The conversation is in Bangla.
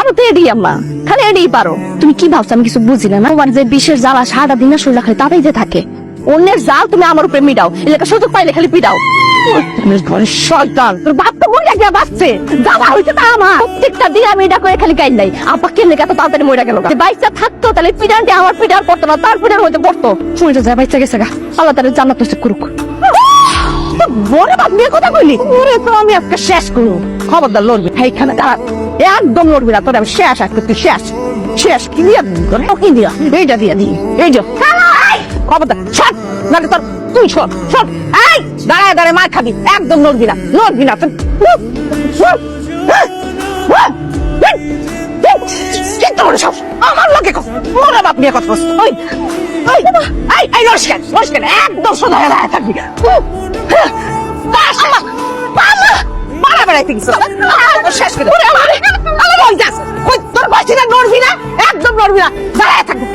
পারো তো এডি আম্মা, খালি এডি পারো। তুমি কি ভাবছো আমি কিছু বুঝি না? আমার যে বিশেষ জ্বালা সারাটা দিন না শরীর খালি তাতেই যে থাকে। অন্যের জাল তুমি আমার উপরে মিটাও, এলাকা সুযোগ পাইলে খালি পিটাও। ঘরে শয়তান, তোর বাপ তো মরে গিয়া বাঁচছে, জ্বালা হইছে তা আমার। প্রত্যেকটা দিন আমি এটা করে খালি গাইল নাই। আপা কেন এত তাড়াতাড়ি মরে গেল? বাইচা থাকতো তাহলে পিটানটি আমার পিটার পড়তো না, তার পিটার হইতে পড়তো। শরীরটা যায় বাইচা গেছে গা, আল্লাহ তার জান্নাত নসিব করুক। বড় বাপ নিয়ে কথা কইলি, ওরে তো আমি আজকে শেষ করবো। খবরদার লড়বি এইখানে, দাঁড়া একদম লড়বি না, তোর আমি শেষ আজকে, তুই শেষ শেষ। কি দিয়া কি দিয়া এইটা দিয়া দি, এই যে খবরদার সর, নাকি তোর তুই সর সর। এই দাঁড়ায় দাঁড়ায় মার খাবি, একদম লড়বি না, লড়বি না তুই। আমার লোকে মরা বাপ নিয়ে কথা বলছিস? একদম সোজা দাঁড়ায় থাকবি। মারা বেড়াইতে গেছিস, শেষ করে তোর বাঁচি না, নড়বি না, একদম নড়বি না, দাঁড়ায় থাকবি।